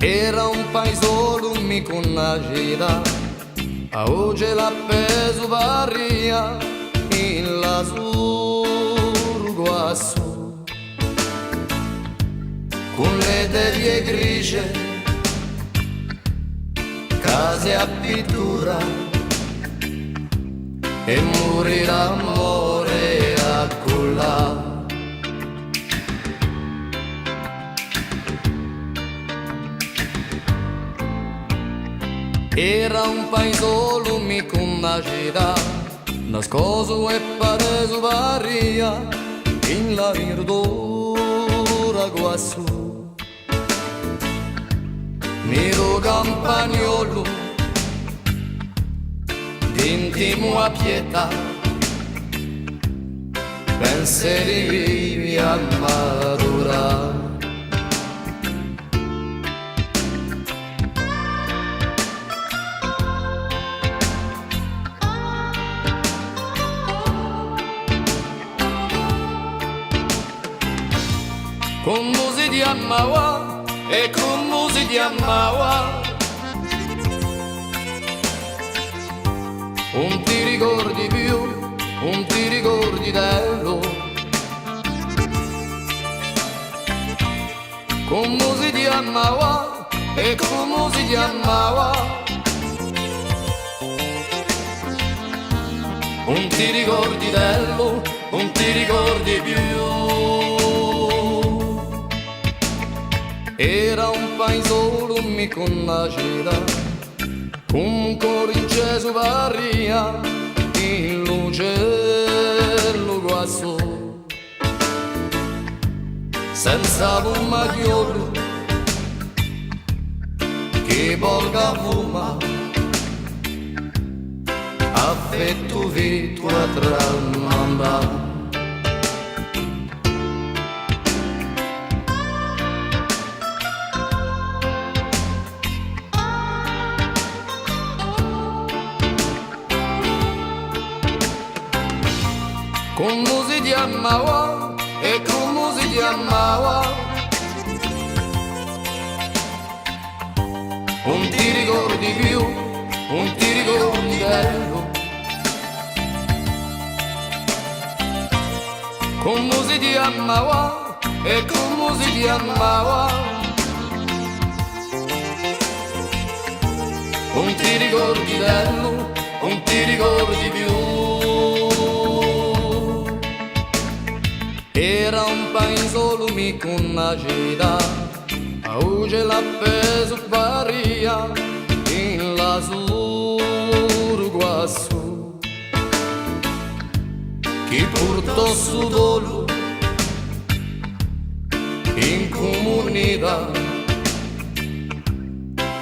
Era un paesolo con una gira, a oggi l'ha preso varia in l'azzurro guasso, con le teglie grigie, case a pittura e muri d'amore a culla. Era un paesolo con una città, nascosto e pareso varia in la verdura guasso. Nero campagnolo d'intimo a pietà, pensieri vivi a maturare. Come si chiamava e come si chiamava, non ti ricordi più, non ti ricordi dello. Come si chiamava e come si chiamava, non ti ricordi dello, non ti ricordi più. Era un paesolo con una città, con un corinceso varia in l'uccello guasso, senza un magliolo che volga fuma, affetto vito a tramandare. Come si chiamava e come si chiamava, non ti ricordi più, non ti ricordi dello. Come si chiamava e come si chiamava, non ti ricordi dello, non ti ricordi più. Era un paesolo con una città, a oggi l'ha preso varia in l'azzurro guasso, che portò su dolo in comunità,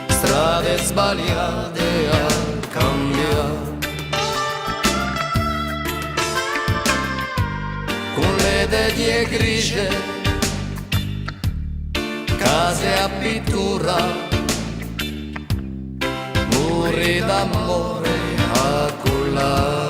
strade sbagliate a cambiare. Con le teglie grigie, case a pittura, muri d'amore a culla.